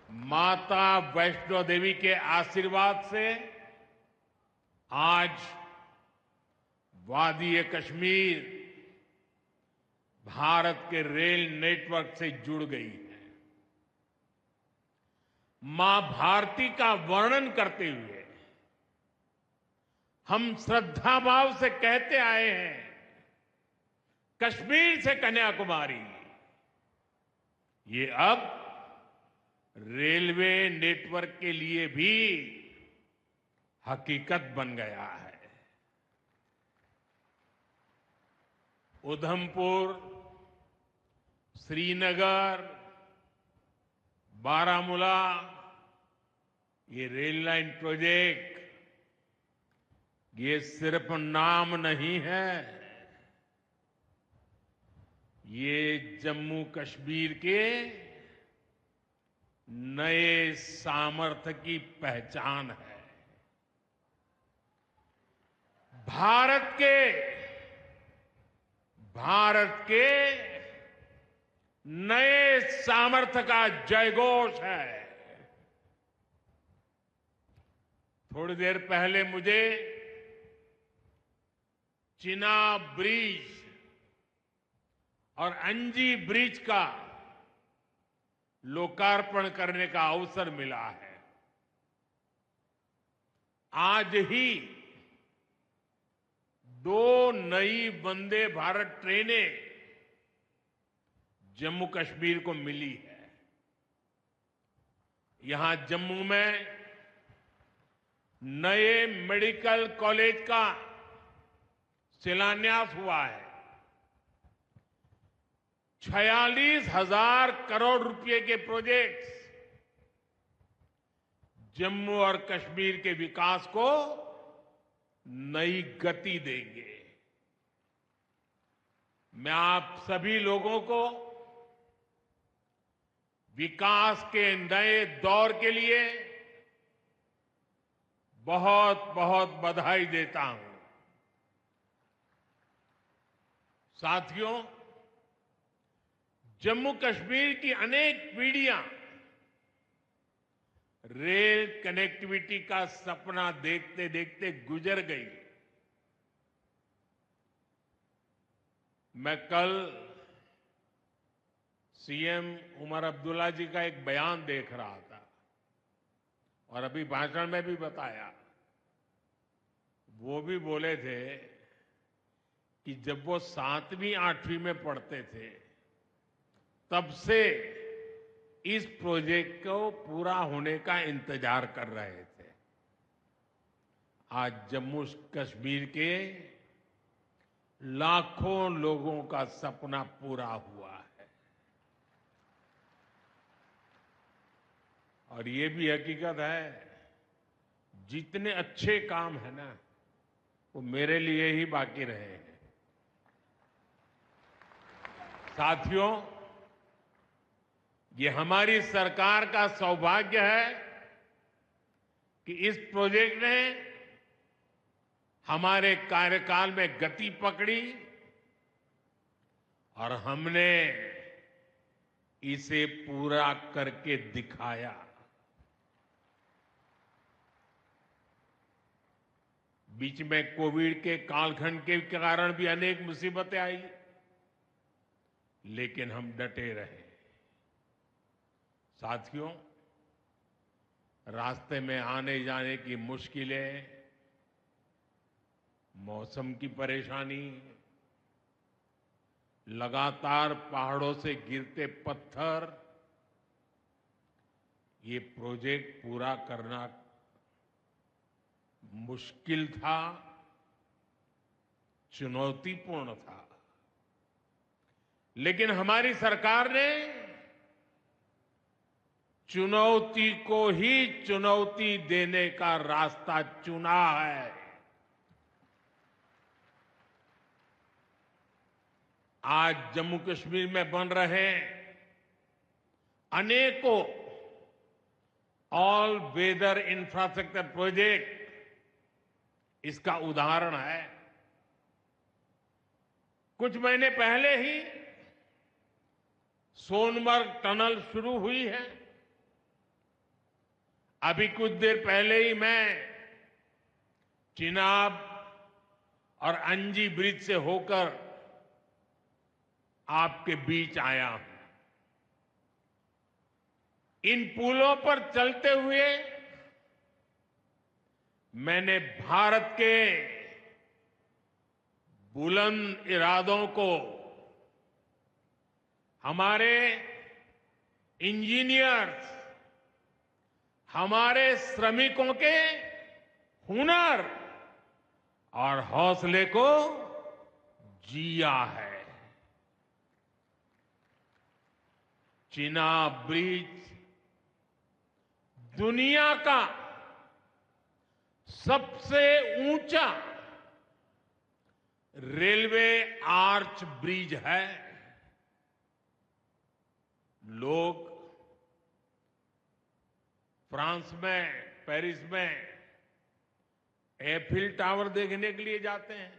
माता वैष्णो देवी के आशीर्वाद से आज वादी कश्मीर भारत के रेल नेटवर्क से जुड़ गई है। मां भारती का वर्णन करते हुए हम श्रद्धा भाव से कहते आए हैं, कश्मीर से कन्याकुमारी ये अब रेलवे नेटवर्क के लिए भी हकीकत बन गया है। उधमपुर, श्रीनगर, बारामूला ये रेल लाइन प्रोजेक्ट ये सिर्फ नाम नहीं है, ये जम्मू कश्मीर के नए सामर्थ्य की पहचान है। भारत के नए सामर्थ्य का जयघोष है। थोड़ी देर पहले मुझे चिनाब ब्रिज और अंजी ब्रिज का लोकार्पण करने का अवसर मिला है। आज ही 2 नई वंदे भारत ट्रेनें जम्मू कश्मीर को मिली है। यहां जम्मू में नए मेडिकल कॉलेज का शिलान्यास हुआ है। 46,000 करोड़ रुपए के प्रोजेक्ट्स जम्मू और कश्मीर के विकास को नई गति देंगे। मैं आप सभी लोगों को विकास के नए दौर के लिए बहुत बहुत बधाई देता हूं। साथियों, जम्मू कश्मीर की अनेक पीढ़ियां रेल कनेक्टिविटी का सपना देखते देखते गुजर गई। मैं कल सीएम उमर अब्दुल्ला जी का एक बयान देख रहा था और अभी भाषण में भी बताया। वो भी बोले थे कि जब वो 7वीं 8वीं में पढ़ते थे तब से इस प्रोजेक्ट को पूरा होने का इंतजार कर रहे थे। आज जम्मू कश्मीर के लाखों लोगों का सपना पूरा हुआ है। और ये भी हकीकत है, जितने अच्छे काम है ना वो मेरे लिए ही बाकी रहे हैं। साथियों, ये हमारी सरकार का सौभाग्य है कि इस प्रोजेक्ट ने हमारे कार्यकाल में गति पकड़ी और हमने इसे पूरा करके दिखाया। बीच में कोविड के कालखंड के कारण भी अनेक मुसीबतें आई, लेकिन हम डटे रहे। साथियों, रास्ते में आने जाने की मुश्किलें, मौसम की परेशानी, लगातार पहाड़ों से गिरते पत्थर, ये प्रोजेक्ट पूरा करना मुश्किल था, चुनौतीपूर्ण था। लेकिन हमारी सरकार ने चुनौती को ही चुनौती देने का रास्ता चुना है। आज जम्मू कश्मीर में बन रहे अनेकों ऑल वेदर इंफ्रास्ट्रक्चर प्रोजेक्ट इसका उदाहरण है। कुछ महीने पहले ही सोनमर्ग टनल शुरू हुई है। अभी कुछ देर पहले ही मैं चिनाब और अंजी ब्रिज से होकर आपके बीच आया हूं। इन पुलों पर चलते हुए मैंने भारत के बुलंद इरादों को, हमारे इंजीनियर्स, हमारे श्रमिकों के हुनर और हौसले को जिया है। चिनाब ब्रिज दुनिया का सबसे ऊंचा रेलवे आर्च ब्रिज है। लोग फ्रांस में, पेरिस में एफिल टावर देखने के लिए जाते हैं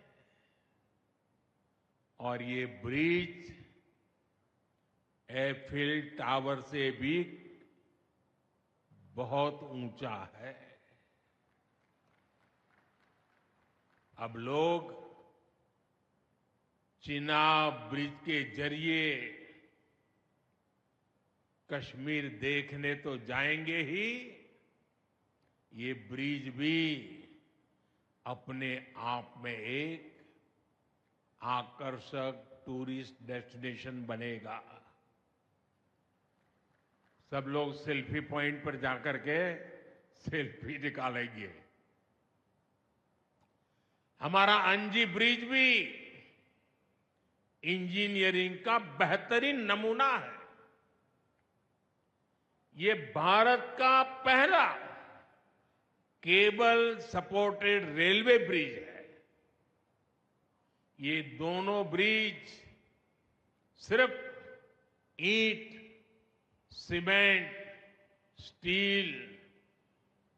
और ये ब्रिज एफिल टावर से भी बहुत ऊंचा है। अब लोग चिनाब ब्रिज के जरिए कश्मीर देखने तो जाएंगे ही, ये ब्रिज भी अपने आप में एक आकर्षक टूरिस्ट डेस्टिनेशन बनेगा। सब लोग सेल्फी पॉइंट पर जाकर के सेल्फी निकालेंगे। हमारा अंजी ब्रिज भी इंजीनियरिंग का बेहतरीन नमूना है। ये भारत का पहला केबल सपोर्टेड रेलवे ब्रिज है। ये दोनों ब्रिज सिर्फ ईंट, सीमेंट, स्टील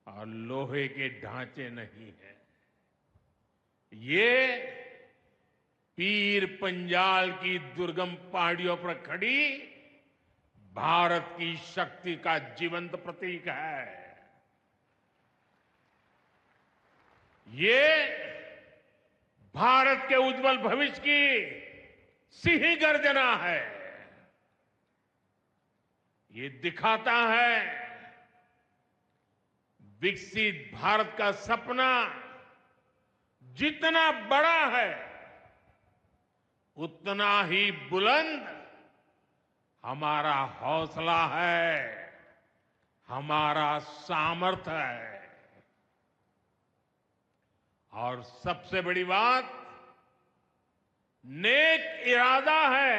और लोहे के ढांचे नहीं है। ये पीर पंजाल की दुर्गम पहाड़ियों पर खड़ी भारत की शक्ति का जीवंत प्रतीक है। ये भारत के उज्जवल भविष्य की सिंह गर्जना है। ये दिखाता है विकसित भारत का सपना जितना बड़ा है उतना ही बुलंद हमारा हौसला है, हमारा सामर्थ्य है। और सबसे बड़ी बात, नेक इरादा है,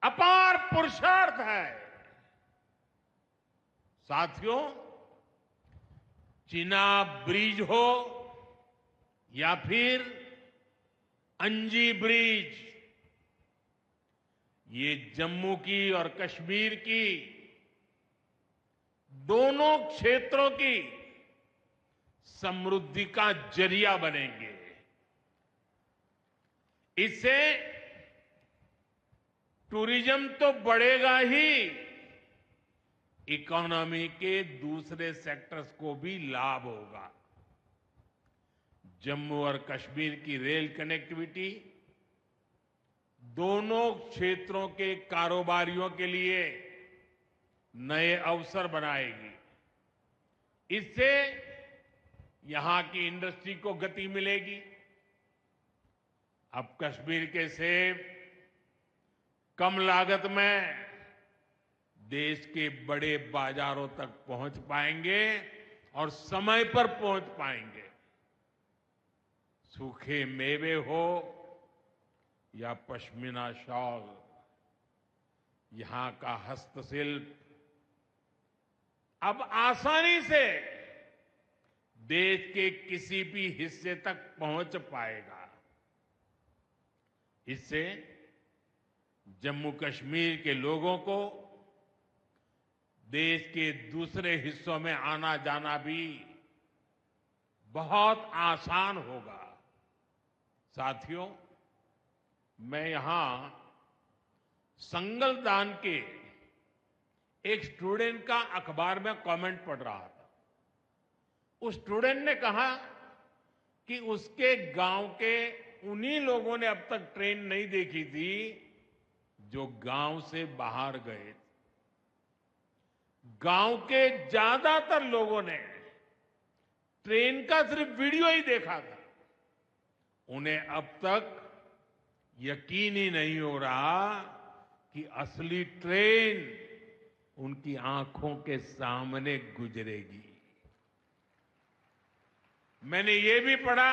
अपार पुरुषार्थ है। साथियों, चिनाब ब्रिज हो या फिर अंजी ब्रिज, ये जम्मू की और कश्मीर की दोनों क्षेत्रों की समृद्धि का जरिया बनेंगे। इससे टूरिज्म तो बढ़ेगा ही, इकोनॉमी के दूसरे सेक्टर्स को भी लाभ होगा। जम्मू और कश्मीर की रेल कनेक्टिविटी दोनों क्षेत्रों के कारोबारियों के लिए नए अवसर बनाएगी। इससे यहां की इंडस्ट्री को गति मिलेगी। अब कश्मीर के सेब कम लागत में देश के बड़े बाजारों तक पहुंच पाएंगे और समय पर पहुंच पाएंगे। सूखे मेवे हो या पश्मीना शॉल, यहां का हस्तशिल्प अब आसानी से देश के किसी भी हिस्से तक पहुंच पाएगा। इससे जम्मू कश्मीर के लोगों को देश के दूसरे हिस्सों में आना जाना भी बहुत आसान होगा। साथियों, मैं यहां संगलदान के एक स्टूडेंट का अखबार में कमेंट पढ़ रहा था। उस स्टूडेंट ने कहा कि उसके गांव के उन्हीं लोगों ने अब तक ट्रेन नहीं देखी थी जो गांव से बाहर गए। गांव के ज्यादातर लोगों ने ट्रेन का सिर्फ वीडियो ही देखा था। उन्हें अब तक यकीन ही नहीं हो रहा कि असली ट्रेन उनकी आंखों के सामने गुजरेगी। मैंने ये भी पढ़ा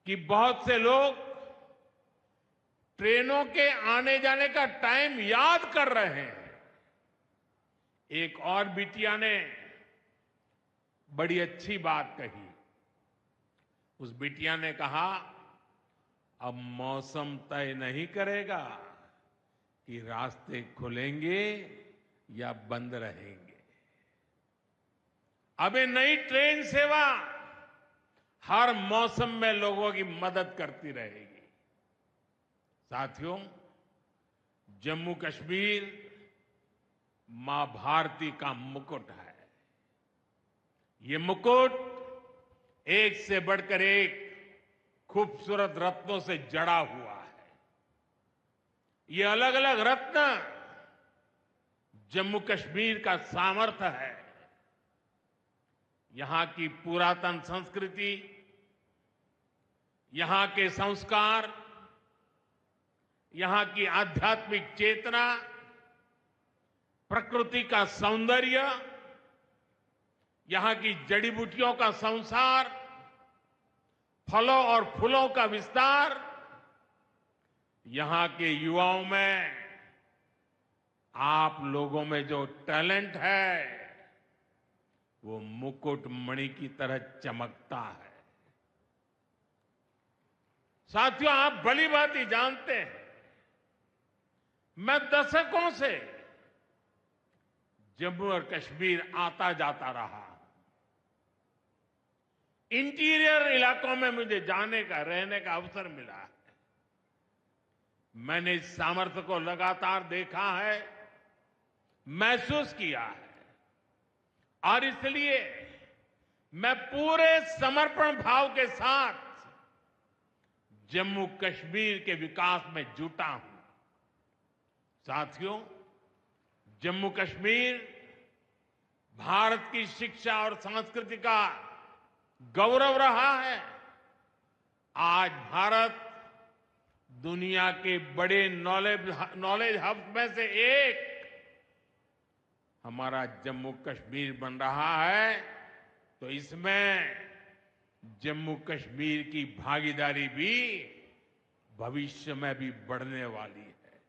कि बहुत से लोग ट्रेनों के आने जाने का टाइम याद कर रहे हैं। एक और बिटिया ने बड़ी अच्छी बात कही। उस बिटिया ने कहा, अब मौसम तय नहीं करेगा कि रास्ते खुलेंगे या बंद रहेंगे। अब ये नई ट्रेन सेवा हर मौसम में लोगों की मदद करती रहेगी। साथियों, जम्मू कश्मीर मां भारती का मुकुट है। ये मुकुट एक से बढ़कर एक खूबसूरत रत्नों से जड़ा हुआ है। ये अलग अलग रत्न जम्मू कश्मीर का सामर्थ्य है। यहां की पुरातन संस्कृति, यहां के संस्कार, यहां की आध्यात्मिक चेतना, प्रकृति का सौंदर्य, यहां की जड़ी बूटियों का संसार, फलों और फूलों का विस्तार, यहां के युवाओं में, आप लोगों में जो टैलेंट है वो मुकुट मणि की तरह चमकता है। साथियों, आप भली बात ही जानते हैं, मैं दशकों से जम्मू और कश्मीर आता जाता रहा। इंटीरियर इलाकों में मुझे जाने का, रहने का अवसर मिला है। मैंने इस सामर्थ्य को लगातार देखा है, महसूस किया है, और इसलिए मैं पूरे समर्पण भाव के साथ जम्मू कश्मीर के विकास में जुटा हूं। साथियों, जम्मू कश्मीर भारत की शिक्षा और संस्कृति का गौरव रहा है। आज भारत दुनिया के बड़े नॉलेज हब में से एक हमारा जम्मू कश्मीर बन रहा है, तो इसमें जम्मू कश्मीर की भागीदारी भी भविष्य में भी बढ़ने वाली है।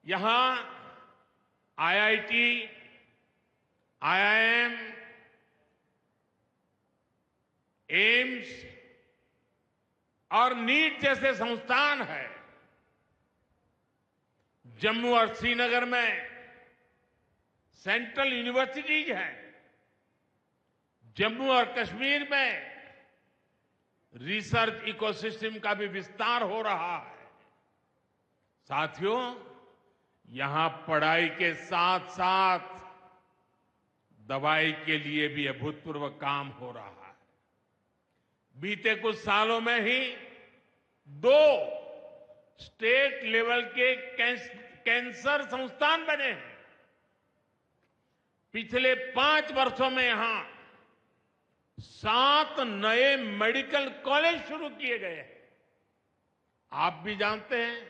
यहां आईआईटी, आईआईएम, एम्स और नीट जैसे संस्थान है। जम्मू और श्रीनगर में सेंट्रल यूनिवर्सिटीज हैं। जम्मू और कश्मीर में रिसर्च इकोसिस्टम का भी विस्तार हो रहा है। साथियों, यहां पढ़ाई के साथ साथ दवाई के लिए भी अभूतपूर्व काम हो रहा है। बीते कुछ सालों में ही 2 स्टेट लेवल के कैंसर संस्थान बने हैं। पिछले 5 वर्षों में यहां 7 नए मेडिकल कॉलेज शुरू किए गए हैं। आप भी जानते हैं,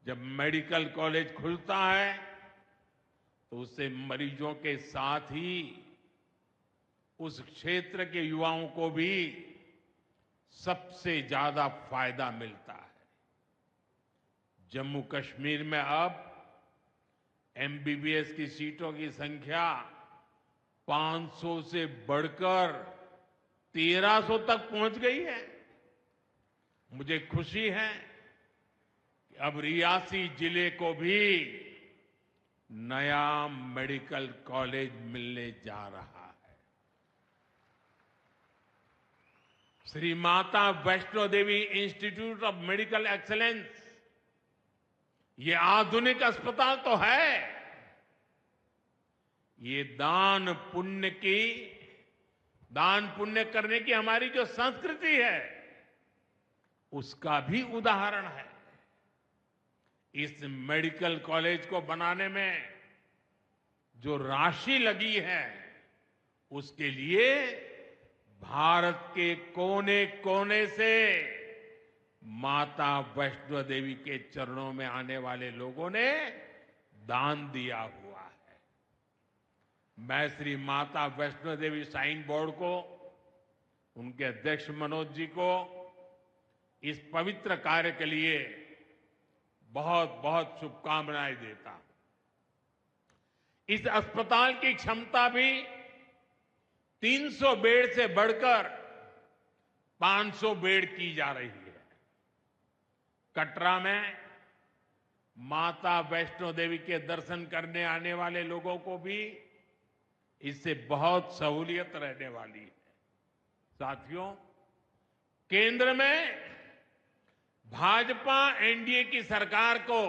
जब मेडिकल कॉलेज खुलता है तो उससे मरीजों के साथ ही उस क्षेत्र के युवाओं को भी सबसे ज्यादा फायदा मिलता है। जम्मू कश्मीर में अब एमबीबीएस की सीटों की संख्या 500 से बढ़कर 1300 तक पहुंच गई है। मुझे खुशी है कि अब रियासी जिले को भी नया मेडिकल कॉलेज मिलने जा रहा है। Shri Mata Vaishno Devi institute of medical excellence ये आधुनिक अस्पताल तो है, ये दान पुण्य करने की हमारी जो संस्कृति है उसका भी उदाहरण है। इस मेडिकल कॉलेज को बनाने में जो राशि लगी है उसके लिए भारत के कोने कोने से माता वैष्णो देवी के चरणों में आने वाले लोगों ने दान दिया हुआ है। मैं श्री माता वैष्णो देवी श्राइन बोर्ड को, उनके अध्यक्ष मनोज जी को इस पवित्र कार्य के लिए बहुत बहुत शुभकामनाएं देता हूं। इस अस्पताल की क्षमता भी 300 बेड से बढ़कर 500 बेड की जा रही है। कटरा में माता वैष्णो देवी के दर्शन करने आने वाले लोगों को भी इससे बहुत सहूलियत रहने वाली है। साथियों, केंद्र में भाजपा एनडीए की सरकार को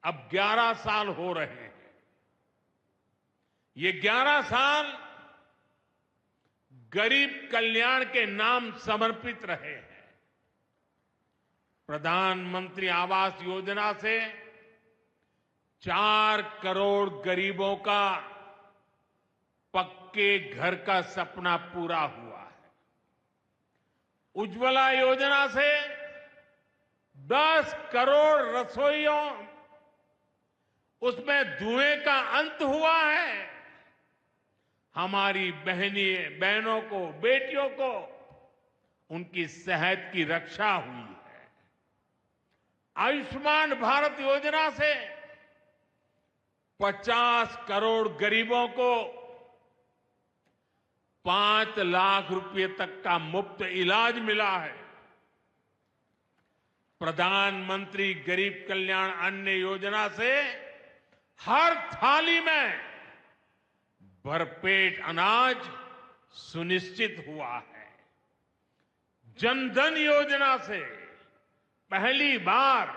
अब 11 साल हो रहे हैं। ये 11 साल गरीब कल्याण के नाम समर्पित रहे हैं। प्रधानमंत्री आवास योजना से 4 करोड़ गरीबों का पक्के घर का सपना पूरा हुआ है। उज्ज्वला योजना से 10 करोड़ रसोइयों, उसमें धुएं का अंत हुआ है। हमारी बहनों को, बेटियों को उनकी सेहत की रक्षा हुई है। आयुष्मान भारत योजना से 50 करोड़ गरीबों को 5 लाख रुपए तक का मुफ्त इलाज मिला है। प्रधानमंत्री गरीब कल्याण अन्न योजना से हर थाली में भरपेट अनाज सुनिश्चित हुआ है। जनधन योजना से पहली बार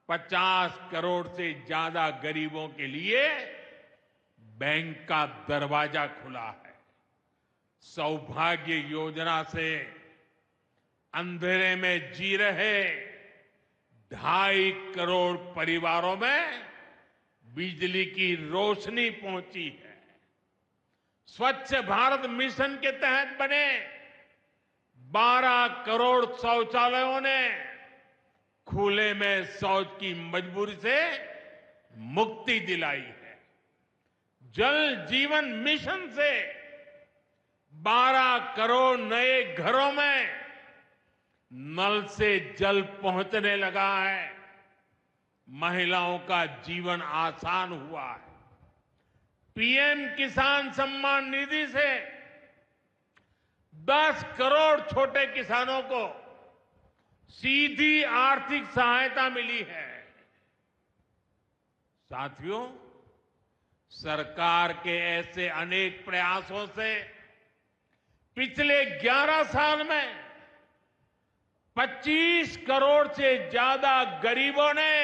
50 करोड़ से ज्यादा गरीबों के लिए बैंक का दरवाजा खुला है। सौभाग्य योजना से अंधेरे में जी रहे 2.5 करोड़ परिवारों में बिजली की रोशनी पहुंची है। स्वच्छ भारत मिशन के तहत बने 12 करोड़ शौचालयों ने खुले में शौच की मजबूरी से मुक्ति दिलाई है। जल जीवन मिशन से 12 करोड़ नए घरों में नल से जल पहुंचने लगा है। महिलाओं का जीवन आसान हुआ है। पीएम किसान सम्मान निधि से 10 करोड़ छोटे किसानों को सीधी आर्थिक सहायता मिली है। साथियों, सरकार के ऐसे अनेक प्रयासों से पिछले 11 साल में 25 करोड़ से ज्यादा गरीबों ने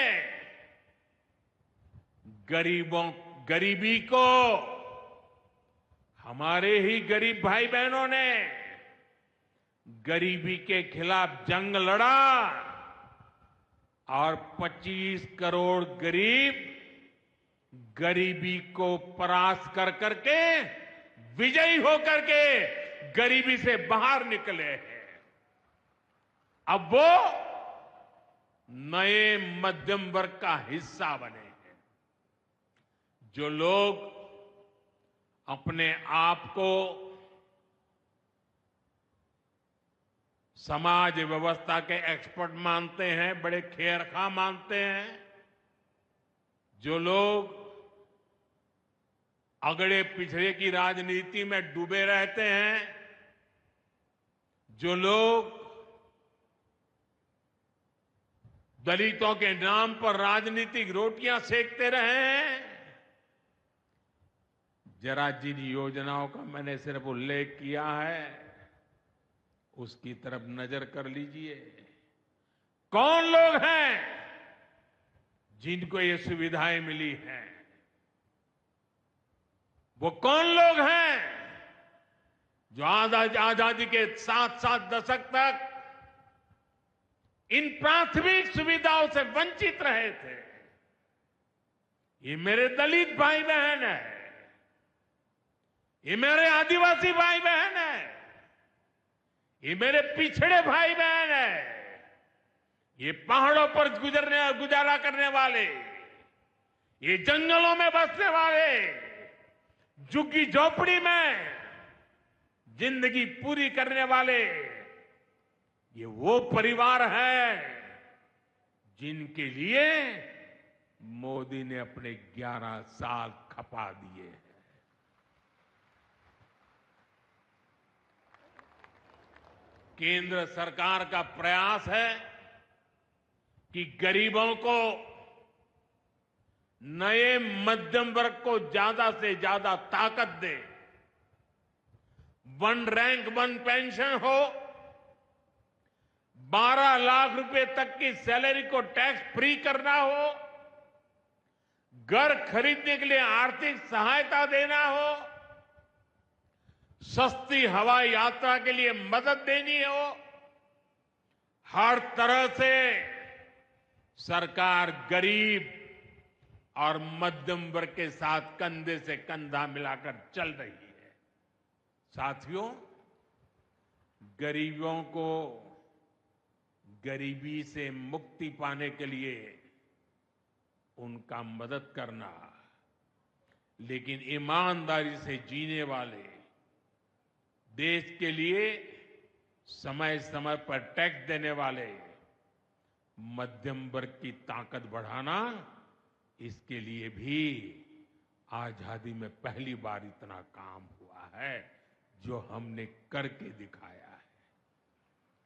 गरीबी को, हमारे ही गरीब भाई बहनों ने गरीबी के खिलाफ जंग लड़ा और 25 करोड़ गरीब गरीबी को परास्त कर करके, विजयी होकर के गरीबी से बाहर निकले हैं। अब वो नए मध्यम वर्ग का हिस्सा बने हैं। जो लोग अपने आप को समाज व्यवस्था के एक्सपर्ट मानते हैं, बड़े खेरखा मानते हैं, जो लोग अगड़े पिछड़े की राजनीति में डूबे रहते हैं, जो लोग दलितों के नाम पर राजनीतिक रोटियां सेकते रहे हैं, जरा जिन योजनाओं का मैंने सिर्फ उल्लेख किया है उसकी तरफ नजर कर लीजिए। कौन लोग हैं जिनको ये सुविधाएं मिली हैं, वो कौन लोग हैं जो आजादी के 7-7 दशक तक इन प्राथमिक सुविधाओं से वंचित रहे थे। ये मेरे दलित भाई बहन है, ये मेरे आदिवासी भाई बहन है, ये मेरे पिछड़े भाई बहन है, ये पहाड़ों पर गुजारा करने वाले, ये जंगलों में बसने वाले, झुग्गी झोपड़ी में जिंदगी पूरी करने वाले, ये वो परिवार है जिनके लिए मोदी ने अपने 11 साल खपा दिए हैं। केंद्र सरकार का प्रयास है कि गरीबों को, नए मध्यम वर्ग को ज्यादा से ज्यादा ताकत दे। 1 रैंक 1 पेंशन हो, 12 लाख रुपए तक की सैलरी को टैक्स फ्री करना हो, घर खरीदने के लिए आर्थिक सहायता देना हो, सस्ती हवाई यात्रा के लिए मदद देनी हो, हर तरह से सरकार गरीब और मध्यम वर्ग के साथ कंधे से कंधा मिलाकर चल रही है। साथियों, गरीबों को गरीबी से मुक्ति पाने के लिए उनका मदद करना, लेकिन ईमानदारी से जीने वाले, देश के लिए समय समय पर टैक्स देने वाले मध्यम वर्ग की ताकत बढ़ाना, इसके लिए भी आजादी में पहली बार इतना काम हुआ है जो हमने करके दिखाया है।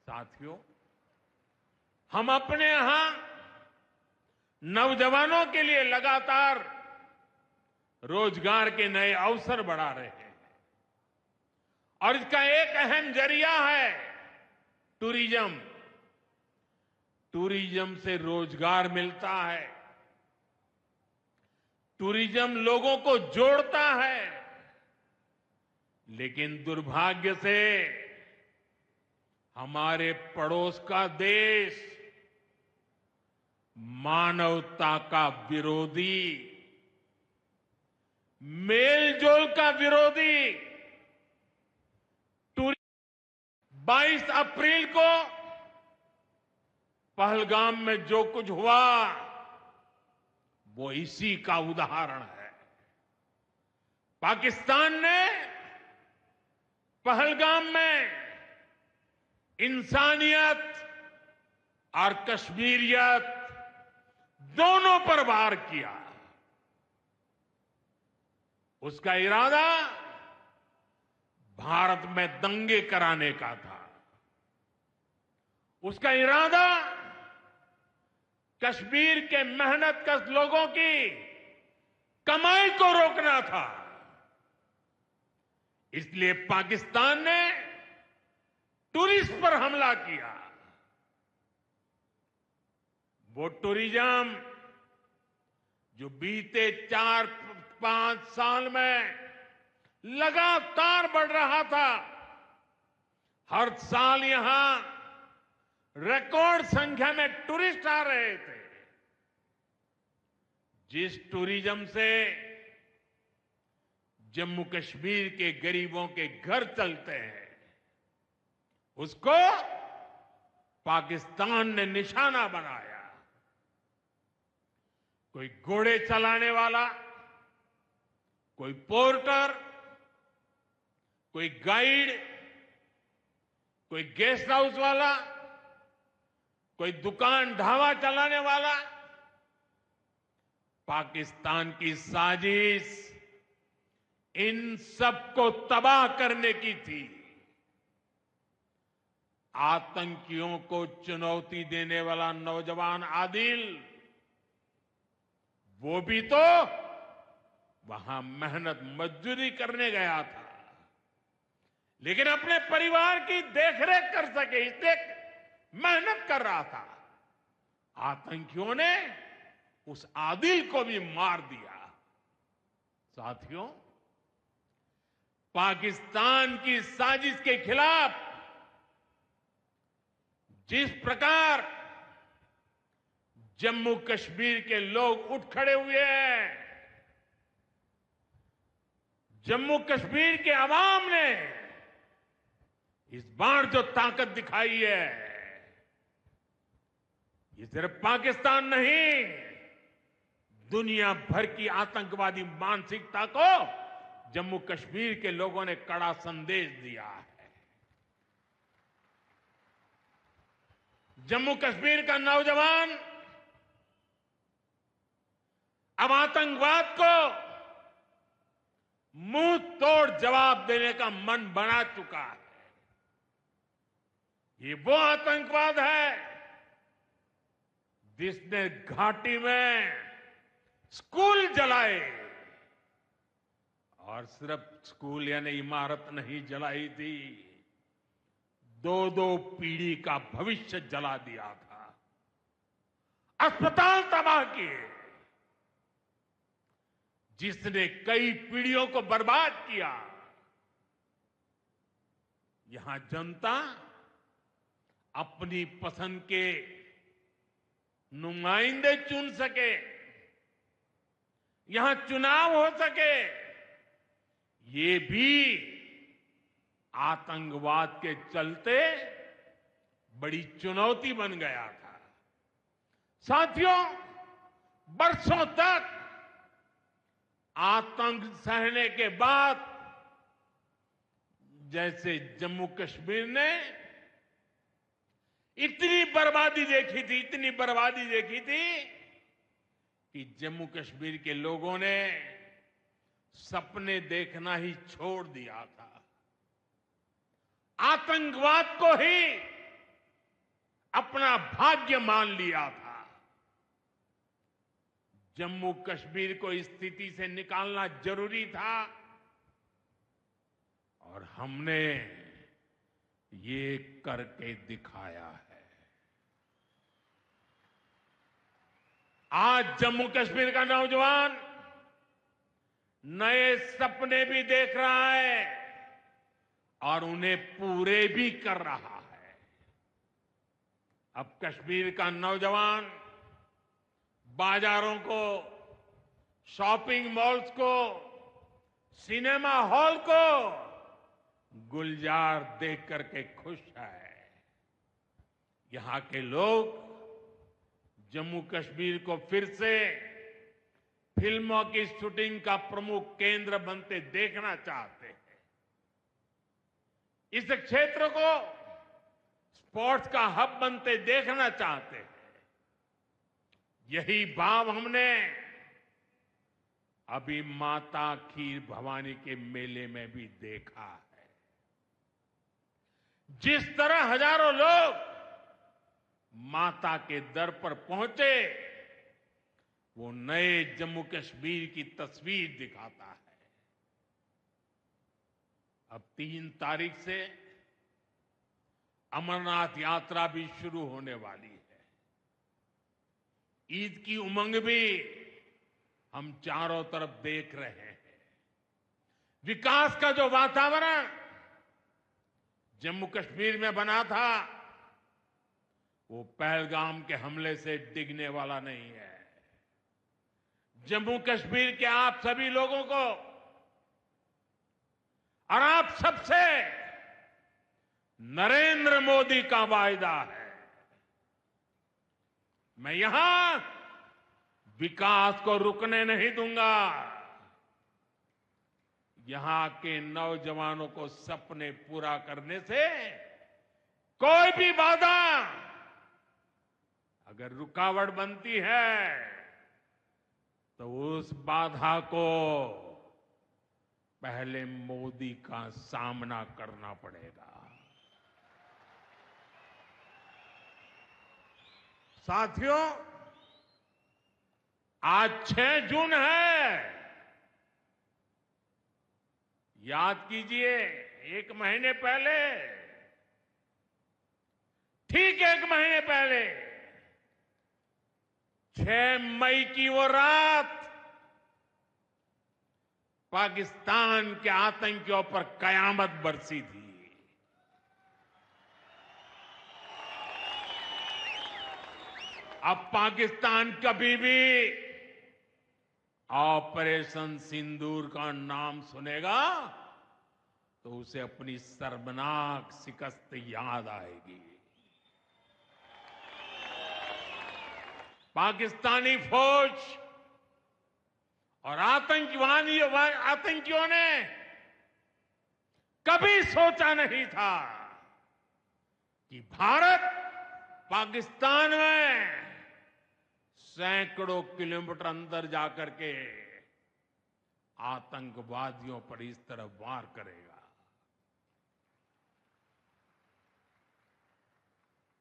साथियों, हम अपने यहां नौजवानों के लिए लगातार रोजगार के नए अवसर बढ़ा रहे हैं और इसका एक अहम जरिया है टूरिज्म। टूरिज्म से रोजगार मिलता है, टूरिज्म लोगों को जोड़ता है, लेकिन दुर्भाग्य से हमारे पड़ोस का देश मानवता का विरोधी, मेलजोल का विरोधी 22 अप्रैल को पहलगाम में जो कुछ हुआ वो इसी का उदाहरण है। पाकिस्तान ने पहलगाम में इंसानियत और कश्मीरियत दोनों पर वार किया। उसका इरादा भारत में दंगे कराने का था। उसका इरादा कश्मीर के मेहनतकश लोगों की कमाई को रोकना था। इसलिए पाकिस्तान ने टूरिस्ट पर हमला किया। वो टूरिज्म जो बीते 4-5 साल में लगातार बढ़ रहा था, हर साल यहां रिकॉर्ड संख्या में टूरिस्ट आ रहे थे। जिस टूरिज्म से जम्मू कश्मीर के गरीबों के घर चलते हैं, उसको पाकिस्तान ने निशाना बनाया। कोई घोड़े चलाने वाला, कोई पोर्टर, कोई गाइड, कोई गेस्ट हाउस वाला, कोई दुकान ढाबा चलाने वाला, पाकिस्तान की साजिश इन सबको तबाह करने की थी। आतंकियों को चुनौती देने वाला नौजवान आदिल, वो भी तो वहां मेहनत मजदूरी करने गया था, लेकिन अपने परिवार की देखरेख कर सके इसलिए मेहनत कर रहा था। आतंकियों ने उस आदिल को भी मार दिया। साथियों, पाकिस्तान की साजिश के खिलाफ जिस प्रकार जम्मू कश्मीर के लोग उठ खड़े हुए हैं, जम्मू कश्मीर के अवाम ने इस बार जो ताकत दिखाई है, ये सिर्फ पाकिस्तान नहीं, दुनिया भर की आतंकवादी मानसिकता को जम्मू कश्मीर के लोगों ने कड़ा संदेश दिया है। जम्मू कश्मीर का नौजवान अब आतंकवाद को मुंह तोड़ जवाब देने का मन बना चुका है। ये वो आतंकवाद है जिसने घाटी में स्कूल जलाए, और सिर्फ स्कूल यानी इमारत नहीं जलाई थी, दो दो पीढ़ी का भविष्य जला दिया था, अस्पताल तबाह किए, जिसने कई पीढ़ियों को बर्बाद किया। यहां जनता अपनी पसंद के नुमाइंदे चुन सके, यहां चुनाव हो सके, ये भी आतंकवाद के चलते बड़ी चुनौती बन गया था। साथियों, बरसों तक आतंक सहने के बाद जैसे जम्मू कश्मीर ने इतनी बर्बादी देखी थी, इतनी बर्बादी देखी थी कि जम्मू कश्मीर के लोगों ने सपने देखना ही छोड़ दिया था, आतंकवाद को ही अपना भाग्य मान लिया था। जम्मू कश्मीर को इस स्थिति से निकालना जरूरी था, और हमने ये करके दिखाया है। आज जम्मू कश्मीर का नौजवान नए सपने भी देख रहा है और उन्हें पूरे भी कर रहा है। अब कश्मीर का नौजवान बाजारों को, शॉपिंग मॉल्स को, सिनेमा हॉल को गुलजार देख करके खुश है। यहां के लोग जम्मू कश्मीर को फिर से फिल्मों की शूटिंग का प्रमुख केंद्र बनते देखना चाहते हैं। इस क्षेत्र को स्पोर्ट्स का हब बनते देखना चाहते हैं। यही भाव हमने अभी माता खीर भवानी के मेले में भी देखा है। जिस तरह हजारों लोग माता के दर पर पहुंचे, वो नए जम्मू कश्मीर की तस्वीर दिखाता है। अब 3 तारीख से अमरनाथ यात्रा भी शुरू होने वाली है। ईद की उमंग भी हम चारों तरफ देख रहे हैं। विकास का जो वातावरण जम्मू कश्मीर में बना था, वो पहलगाम के हमले से डिगने वाला नहीं है। जम्मू कश्मीर के आप सभी लोगों को और आप सबसे नरेंद्र मोदी का वायदा है। मैं यहां विकास को रुकने नहीं दूंगा। यहां के नौजवानों को सपने पूरा करने से कोई भी बाधा अगर रुकावट बनती है, तो उस बाधा को पहले मोदी का सामना करना पड़ेगा। साथियों, आज 6 जून है। याद कीजिए, 1 महीने पहले, ठीक 1 महीने पहले 6 मई की वो रात पाकिस्तान के आतंकियों पर कयामत बरसी थी। अब पाकिस्तान कभी भी ऑपरेशन सिंदूर का नाम सुनेगा तो उसे अपनी शर्मनाक शिकस्त याद आएगी। पाकिस्तानी फौज और आतंकियों ने कभी सोचा नहीं था कि भारत पाकिस्तान में सैकड़ों किलोमीटर अंदर जाकर के आतंकवादियों पर इस तरह वार करेगा।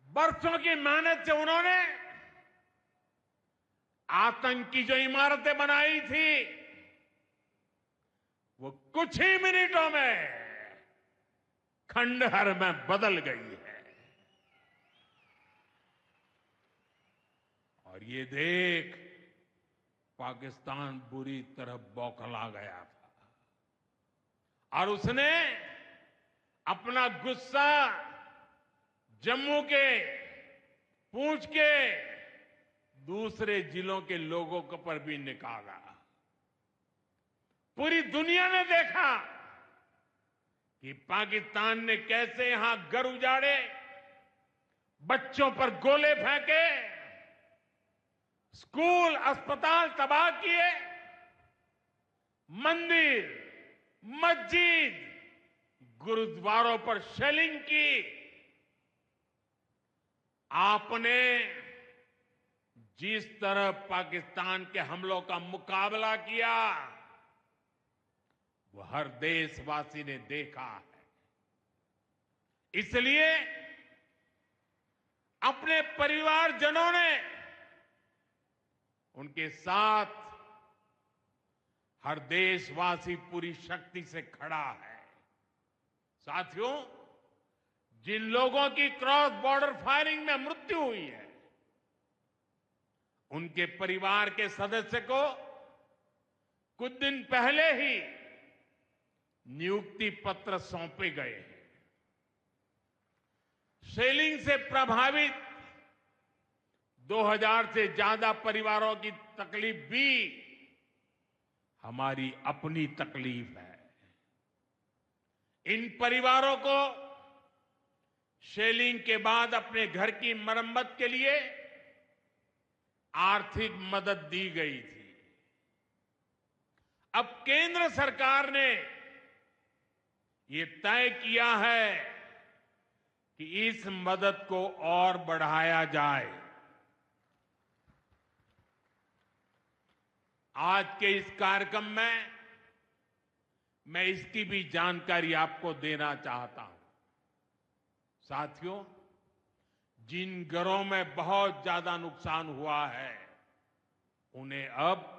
बरसों की मेहनत से उन्होंने आतंक की जो इमारतें बनाई थी वो कुछ ही मिनटों में खंडहर में बदल गई है। और ये देख पाकिस्तान बुरी तरह बौखला गया था और उसने अपना गुस्सा जम्मू के, पूंछ के दूसरे जिलों के लोगों के पर भी निकाला। पूरी दुनिया ने देखा कि पाकिस्तान ने कैसे यहां घर उजाड़े, बच्चों पर गोले फेंके, स्कूल अस्पताल तबाह किए, मंदिर, मस्जिद, गुरुद्वारों पर शेलिंग की। आपने जिस तरह पाकिस्तान के हमलों का मुकाबला किया वो हर देशवासी ने देखा है। इसलिए अपने परिवारजनों ने उनके साथ हर देशवासी पूरी शक्ति से खड़ा है। साथियों, जिन लोगों की क्रॉस बॉर्डर फायरिंग में मृत्यु हुई है उनके परिवार के सदस्य को कुछ दिन पहले ही नियुक्ति पत्र सौंपे गए हैं। शेलिंग से प्रभावित 2000 से ज्यादा परिवारों की तकलीफ भी हमारी अपनी तकलीफ है। इन परिवारों को शेलिंग के बाद अपने घर की मरम्मत के लिए आर्थिक मदद दी गई थी। अब केंद्र सरकार ने ये तय किया है कि इस मदद को और बढ़ाया जाए। आज के इस कार्यक्रम में मैं इसकी भी जानकारी आपको देना चाहता हूं। साथियों, जिन घरों में बहुत ज्यादा नुकसान हुआ है उन्हें अब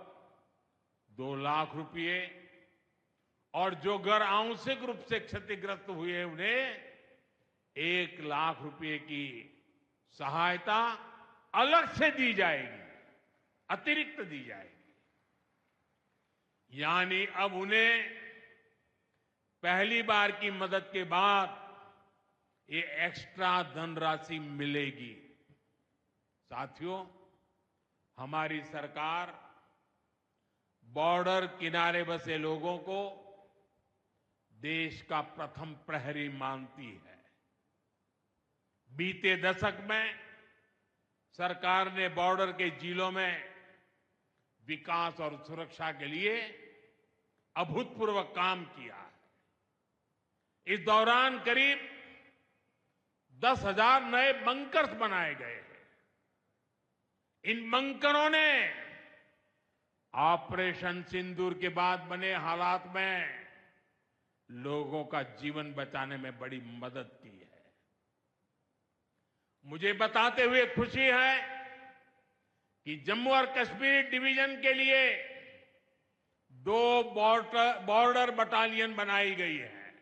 2 लाख रुपए और जो घर आंशिक रूप से क्षतिग्रस्त हुए उन्हें 1 लाख रुपए की सहायता अलग से दी जाएगी, अतिरिक्त दी जाएगी। यानी अब उन्हें पहली बार की मदद के बाद ये एक्स्ट्रा धनराशि मिलेगी। साथियों, हमारी सरकार बॉर्डर किनारे बसे लोगों को देश का प्रथम प्रहरी मानती है। बीते दशक में सरकार ने बॉर्डर के जिलों में विकास और सुरक्षा के लिए अभूतपूर्व काम किया है। इस दौरान करीब 10,000 नए बंकर्स बनाए गए हैं। इन बंकरों ने ऑपरेशन सिंदूर के बाद बने हालात में लोगों का जीवन बचाने में बड़ी मदद की है। मुझे बताते हुए खुशी है कि जम्मू और कश्मीर डिवीजन के लिए 2 बॉर्डर बटालियन बनाई गई है।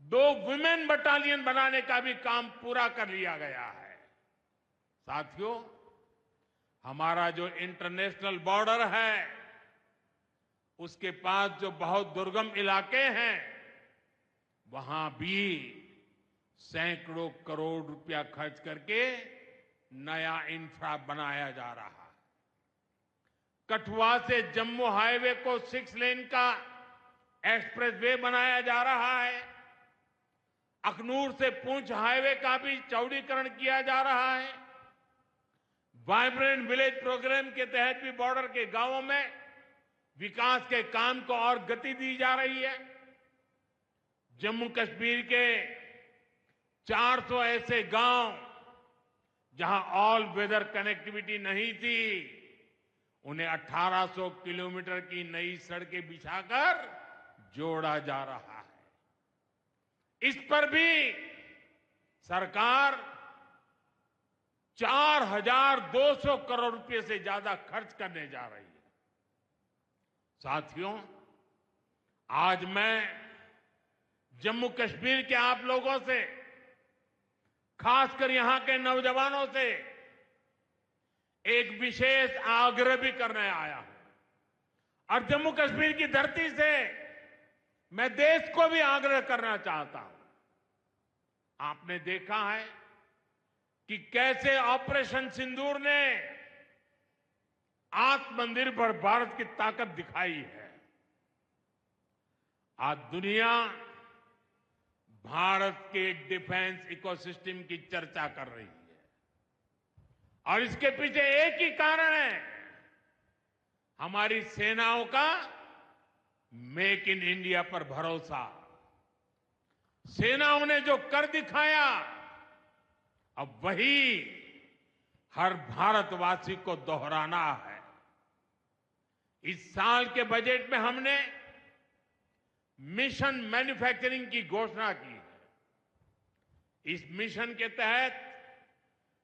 2 वुमेन बटालियन बनाने का भी काम पूरा कर लिया गया है। साथियों, हमारा जो इंटरनेशनल बॉर्डर है, उसके पास जो बहुत दुर्गम इलाके हैं, वहां भी सैकड़ों करोड़ रुपया खर्च करके नया इंफ्रा बनाया जा रहा है। कठुआ से जम्मू हाईवे को 6 लेन का एक्सप्रेसवे बनाया जा रहा है। अखनूर से पुंछ हाईवे का भी चौड़ीकरण किया जा रहा है। वाइब्रेंट विलेज प्रोग्राम के तहत भी बॉर्डर के गांवों में विकास के काम को और गति दी जा रही है। जम्मू कश्मीर के 400 ऐसे गांव जहां ऑल वेदर कनेक्टिविटी नहीं थी, उन्हें 1800 किलोमीटर की नई सड़कें बिछाकर जोड़ा जा रहा है। इस पर भी सरकार 4200 करोड़ रुपए से ज्यादा खर्च करने जा रही है। साथियों, आज मैं जम्मू कश्मीर के आप लोगों से, खासकर यहां के नौजवानों से एक विशेष आग्रह भी करने आया हूं और जम्मू कश्मीर की धरती से मैं देश को भी आग्रह करना चाहता हूं। आपने देखा है कि कैसे ऑपरेशन सिंदूर ने आत्मनिर्भर भारत की ताकत दिखाई है। आज दुनिया भारत के डिफेंस इकोसिस्टम की चर्चा कर रही है और इसके पीछे एक ही कारण है, हमारी सेनाओं का मेक इन इंडिया पर भरोसा। सेनाओं ने जो कर दिखाया, अब वही हर भारतवासी को दोहराना है। इस साल के बजट में हमने मिशन मैन्युफैक्चरिंग की घोषणा की है। इस मिशन के तहत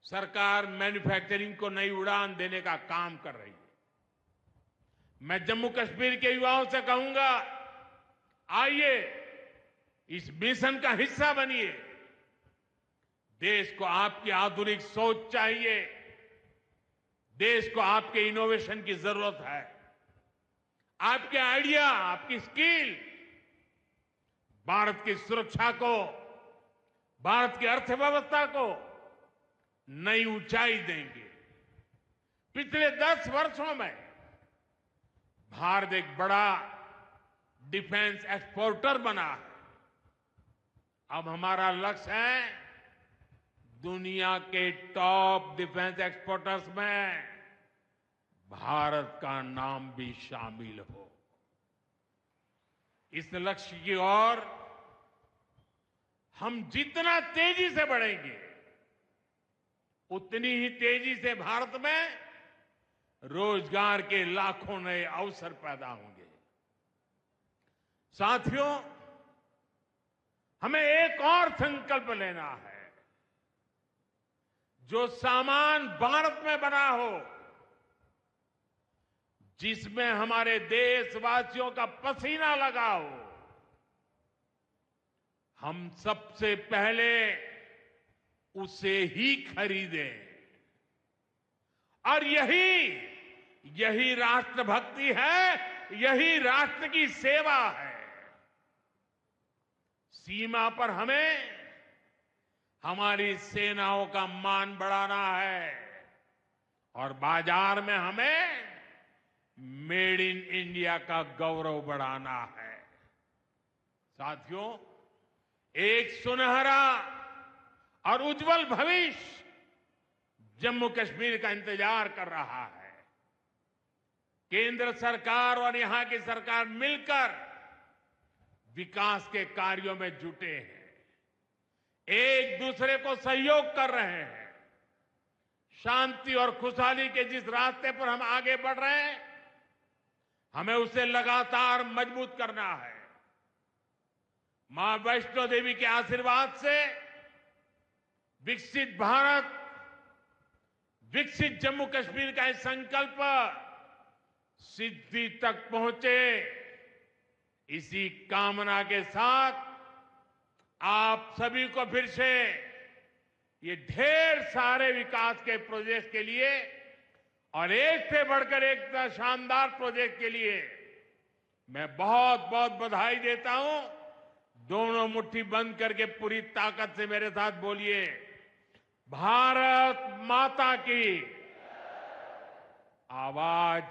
सरकार मैन्युफैक्चरिंग को नई उड़ान देने का काम कर रही है। मैं जम्मू कश्मीर के युवाओं से कहूंगा, आइए इस मिशन का हिस्सा बनिए। देश को आपकी आधुनिक सोच चाहिए, देश को आपके इनोवेशन की जरूरत है। आपके आइडिया, आपकी स्किल भारत की सुरक्षा को, भारत की अर्थव्यवस्था को नई ऊंचाई देंगे। पिछले 10 वर्षों में भारत एक बड़ा डिफेंस एक्सपोर्टर बना है। अब हमारा लक्ष्य है दुनिया के टॉप डिफेंस एक्सपोर्टर्स में भारत का नाम भी शामिल हो। इस लक्ष्य की ओर हम जितना तेजी से बढ़ेंगे, उतनी ही तेजी से भारत में रोजगार के लाखों नए अवसर पैदा होंगे। साथियों, हमें एक और संकल्प लेना है, जो सामान भारत में बना हो, जिसमें हमारे देशवासियों का पसीना लगा हो, हम सबसे पहले उसे ही खरीदें। और यही राष्ट्रभक्ति है, यही राष्ट्र की सेवा है। सीमा पर हमें हमारी सेनाओं का मान बढ़ाना है और बाजार में हमें मेड इन इंडिया का गौरव बढ़ाना है। साथियों, एक सुनहरा और उज्जवल भविष्य जम्मू कश्मीर का इंतजार कर रहा है। केंद्र सरकार और यहां की सरकार मिलकर विकास के कार्यों में जुटे हैं, एक दूसरे को सहयोग कर रहे हैं। शांति और खुशहाली के जिस रास्ते पर हम आगे बढ़ रहे हैं, हमें उसे लगातार मजबूत करना है। मां वैष्णो देवी के आशीर्वाद से विकसित भारत, विकसित जम्मू कश्मीर का ये संकल्प सिद्धि तक पहुंचे, इसी कामना के साथ आप सभी को फिर से ये ढेर सारे विकास के प्रोजेक्ट के लिए और एक से बढ़कर एक शानदार प्रोजेक्ट के लिए मैं बहुत बहुत बधाई देता हूं। दोनों मुट्ठी बंद करके पूरी ताकत से मेरे साथ बोलिए, भारत माता की। आवाज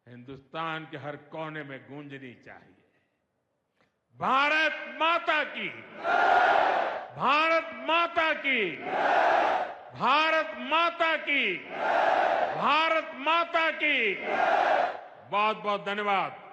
हिंदुस्तान के हर कोने में गूंजनी चाहिए। भारत माता की, भारत माता की, भारत माता की, भारत माता की। बहुत बहुत धन्यवाद।